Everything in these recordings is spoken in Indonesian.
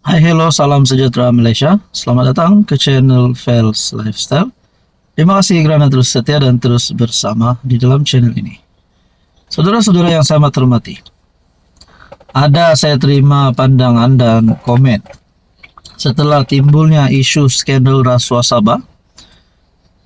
Hai, hello, salam sejahtera Malaysia. Selamat datang ke channel Fels Lifestyle. Terima kasih kerana terus setia dan terus bersama di dalam channel ini. Saudara-saudara yang saya amat hormati, ada saya terima pandangan dan komen setelah timbulnya isu skandal rasuah Sabah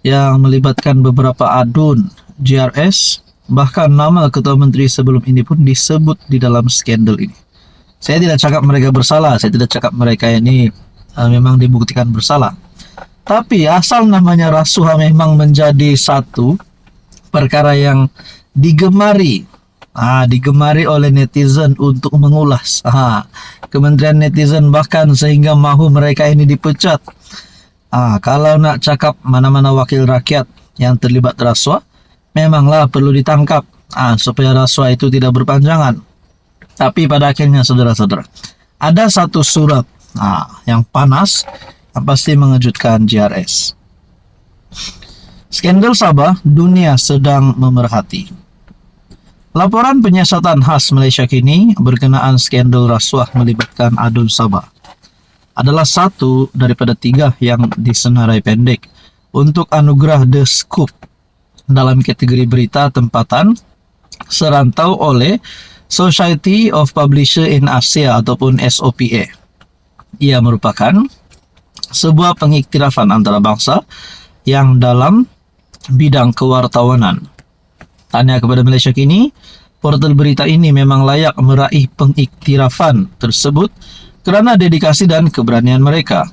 yang melibatkan beberapa adun GRS, bahkan nama Ketua Menteri sebelum ini pun disebut di dalam skandal ini. Saya tidak cakap mereka bersalah, saya tidak cakap mereka ini memang dibuktikan bersalah. Tapi asal namanya rasuah memang menjadi satu perkara yang digemari, digemari oleh netizen untuk mengulas. Kementerian netizen bahkan sehingga mahu mereka ini dipecat. Kalau nak cakap mana-mana wakil rakyat yang terlibat rasuah, memanglah perlu ditangkap supaya rasuah itu tidak berpanjangan. Tapi pada akhirnya saudara-saudara, ada satu surat yang panas yang pasti mengejutkan GRS. Skandal Sabah, dunia sedang memerhati. Laporan penyiasatan khas Malaysia kini berkenaan skandal rasuah melibatkan adun Sabah adalah satu daripada 3 yang disenarai pendek untuk anugerah The Scoop dalam kategori berita tempatan serantau oleh Society of Publisher in Asia ataupun SOPA. Ia merupakan sebuah pengiktirafan antarabangsa yang dalam bidang kewartawanan. Tanya kepada Malaysia kini, portal berita ini memang layak meraih pengiktirafan tersebut kerana dedikasi dan keberanian mereka.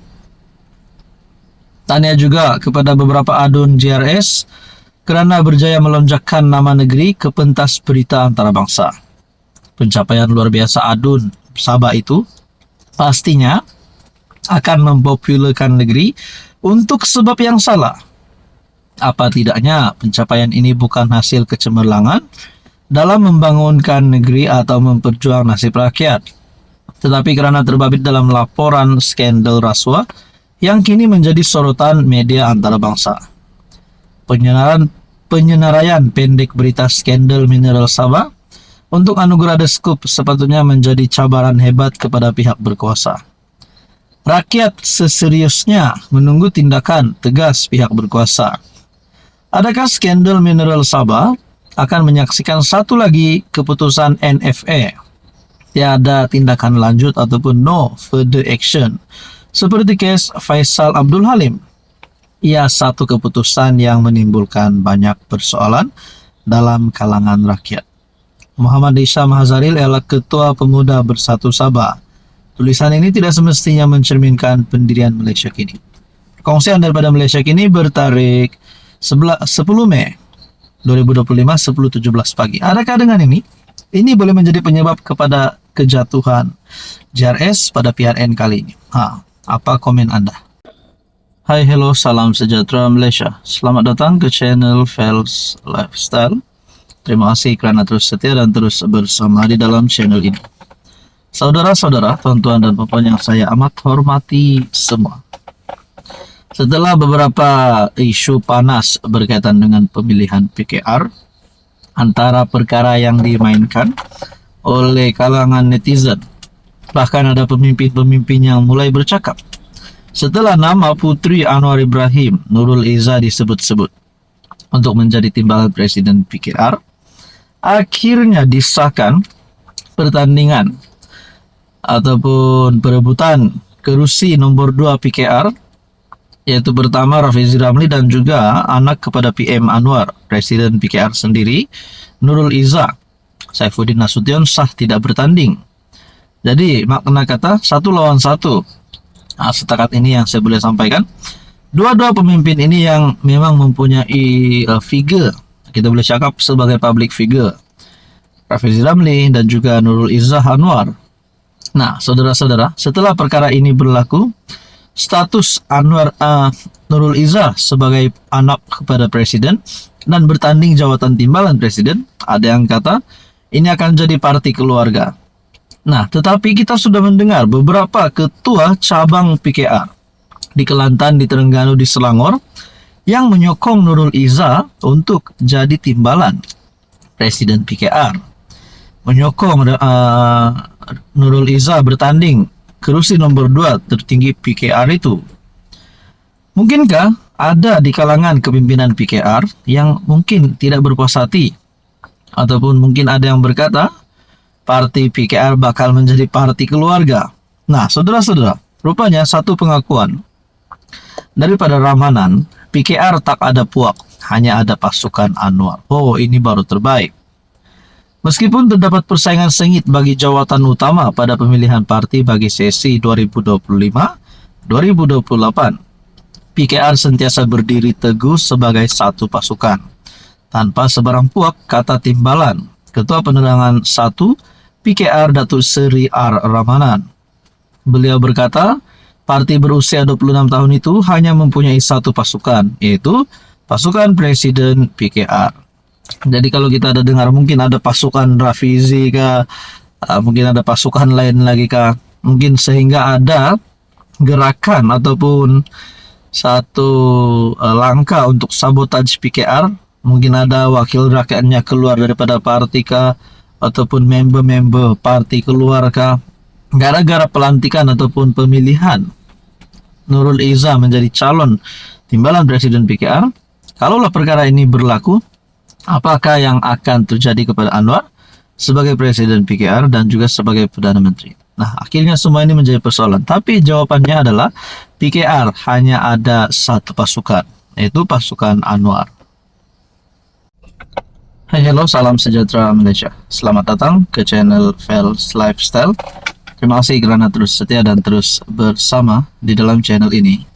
Tanya juga kepada beberapa adun GRS kerana berjaya melonjakkan nama negeri ke pentas berita antarabangsa. Pencapaian luar biasa adun Sabah itu pastinya akan mempopularkan negeri untuk sebab yang salah. Apa tidaknya pencapaian ini bukan hasil kecemerlangan dalam membangunkan negeri atau memperjuang nasib rakyat, tetapi kerana terbabit dalam laporan skandal rasuah yang kini menjadi sorotan media antarabangsa. Penyenaraian pendek berita skandal mineral Sabah untuk anugerah The Scoop sepatutnya menjadi cabaran hebat kepada pihak berkuasa. Rakyat seseriusnya menunggu tindakan tegas pihak berkuasa. Adakah skandal mineral Sabah akan menyaksikan satu lagi keputusan NFA? Tiada tindakan lanjut ataupun no further action. Seperti kes Faisal Abdul Halim. Ia satu keputusan yang menimbulkan banyak persoalan dalam kalangan rakyat. Muhammad Hisham Hazaril ialah Ketua Pemuda Bersatu Sabah. Tulisan ini tidak semestinya mencerminkan pendirian Malaysia kini. Perkongsian daripada Malaysia kini bertarikh 10 Mei 2025, 10.17 pagi. Adakah dengan ini boleh menjadi penyebab kepada kejatuhan JRS pada PRN kali ini? Apa komen anda? Hai, hello, salam sejahtera Malaysia. Selamat datang ke channel Fels Lifestyle. Terima kasih kerana terus setia dan terus bersama di dalam channel ini. Saudara-saudara, tuan-tuan dan puan yang saya amat hormati semua. Setelah beberapa isu panas berkaitan dengan pemilihan PKR, antara perkara yang dimainkan oleh kalangan netizen, bahkan ada pemimpin-pemimpin yang mulai bercakap. Setelah nama Puteri Anwar Ibrahim Nurul Izzah disebut-sebut untuk menjadi timbalan Presiden PKR, akhirnya disahkan pertandingan ataupun perebutan kerusi nombor 2 PKR, yaitu pertama Rafizi Ramli dan juga anak kepada PM Anwar, Presiden PKR sendiri, Nurul Izzah, Saifuddin Nasution sah tidak bertanding. Jadi makna kata 1 lawan 1. Setakat ini yang saya boleh sampaikan. Dua-dua pemimpin ini yang memang mempunyai figure, kita boleh cakap sebagai public figure, Rafizi Ramli dan juga Nurul Izzah Anwar. Nah, saudara-saudara, setelah perkara ini berlaku, status Nurul Izzah sebagai anak kepada Presiden dan bertanding jawatan timbalan Presiden, ada yang kata ini akan jadi parti keluarga. Nah, tetapi kita sudah mendengar beberapa ketua cabang PKR di Kelantan, di Terengganu, di Selangor yang menyokong Nurul Izzah untuk jadi timbalan Presiden PKR, menyokong Nurul Izzah bertanding kursi nomor 2 tertinggi PKR itu? Mungkinkah ada di kalangan kepimpinan PKR yang mungkin tidak berpuas hati? Ataupun mungkin ada yang berkata, parti PKR bakal menjadi parti keluarga. Nah, saudara-saudara, rupanya satu pengakuan daripada Ramanan, PKR tak ada puak, hanya ada pasukan Anwar. Oh, ini baru terbaik. Meskipun terdapat persaingan sengit bagi jawatan utama pada pemilihan parti bagi sesi 2025-2028, PKR sentiasa berdiri teguh sebagai satu pasukan. Tanpa sebarang puak, kata Timbalan, Ketua Penerangan 1 PKR Datuk Seri R. Ramanan. Beliau berkata, parti berusia 26 tahun itu hanya mempunyai satu pasukan, yaitu pasukan Presiden PKR. Jadi kalau kita ada dengar mungkin ada pasukan Rafizi kah, mungkin ada pasukan lain lagi kah, mungkin sehingga ada gerakan ataupun satu langkah untuk sabotaj PKR, mungkin ada wakil rakyatnya keluar daripada parti kah, ataupun member-member parti keluar kah, gara-gara pelantikan ataupun pemilihan Nurul Izzah menjadi calon timbalan Presiden PKR. Kalaulah perkara ini berlaku, apakah yang akan terjadi kepada Anwar sebagai Presiden PKR dan juga sebagai Perdana Menteri? Nah, akhirnya semua ini menjadi persoalan. Tapi jawabannya adalah PKR hanya ada satu pasukan, yaitu pasukan Anwar. Hai, hello, salam sejahtera Malaysia. Selamat datang ke channel Fels Lifestyle. Terima kasih kerana terus setia dan terus bersama di dalam channel ini.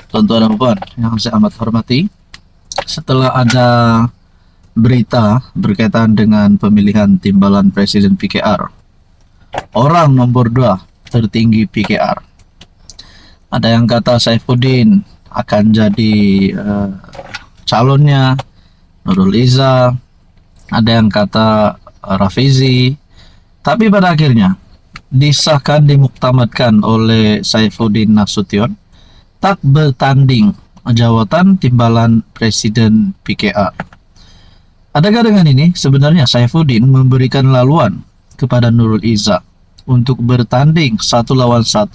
Tuan-tuan dan puan yang saya amat hormati, setelah ada berita berkaitan dengan pemilihan timbalan Presiden PKR, orang nomor 2 tertinggi PKR, ada yang kata Saifuddin akan jadi calonnya, Nurul Izzah, ada yang kata Rafizi, tapi pada akhirnya disahkan, dimuktamadkan oleh Saifuddin Nasution tak bertanding jawatan timbalan Presiden PKR. Adakah dengan ini sebenarnya Saifuddin memberikan laluan kepada Nurul Izzah untuk bertanding 1 lawan 1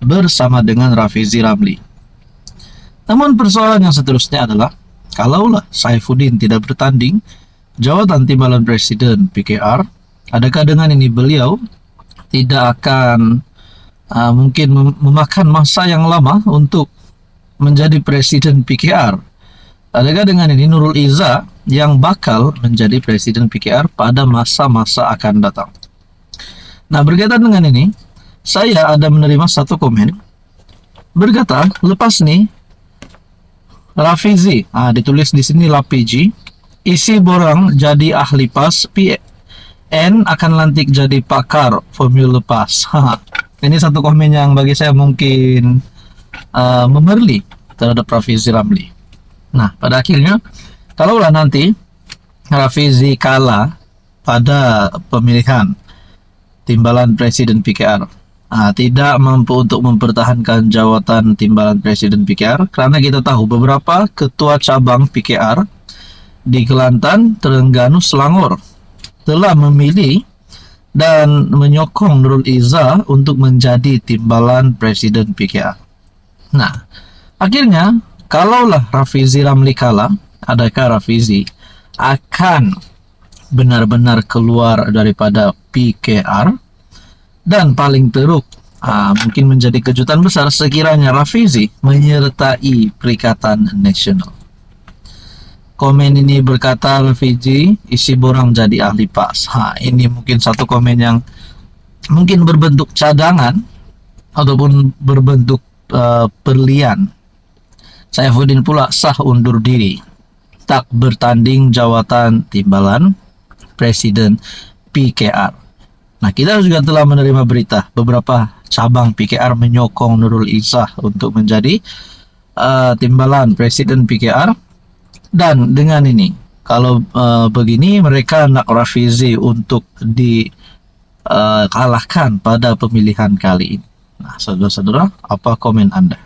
bersama dengan Rafizi Ramli? Namun persoalan yang seterusnya adalah, kalaulah Saifuddin tidak bertanding jawatan timbalan Presiden PKR, adakah dengan ini beliau tidak akan mungkin memakan masa yang lama untuk menjadi Presiden PKR? Adakah dengan ini Nurul Izzah yang bakal menjadi Presiden PKR pada masa-masa akan datang? Nah, berkaitan dengan ini, saya ada menerima satu komen berkata, lepas nih Rafizi, ditulis di sini Lapiji, isi borang jadi ahli PAS, PN akan lantik jadi pakar Formula PAS. Ini satu komen yang bagi saya mungkin memerli terhadap Rafizi Ramli. Nah, pada akhirnya, kalaulah nanti Rafizi kalah pada pemilihan timbalan Presiden PKR, tidak mampu untuk mempertahankan jawatan timbalan Presiden PKR, karena kita tahu beberapa ketua cabang PKR di Kelantan, Terengganu, Selangor telah memilih dan menyokong Nurul Izzah untuk menjadi timbalan Presiden PKR. Nah, akhirnya kalaulah Rafizi Ramli kalah, adakah Rafizi akan benar-benar keluar daripada PKR? Dan paling teruk, mungkin menjadi kejutan besar sekiranya Rafizi menyertai Perikatan Nasional. Komen ini berkata Rafizi isi borang jadi ahli PAS. Ini mungkin satu komen yang mungkin berbentuk cadangan ataupun berbentuk perlian. Saifuddin pula sah undur diri, tak bertanding jawatan timbalan Presiden PKR. Nah, kita juga telah menerima berita beberapa cabang PKR menyokong Nurul Izzah untuk menjadi timbalan Presiden PKR. Dan dengan ini, kalau begini mereka nak Rafizi untuk dikalahkan pada pemilihan kali ini. Nah, saudara-saudara, apa komen Anda?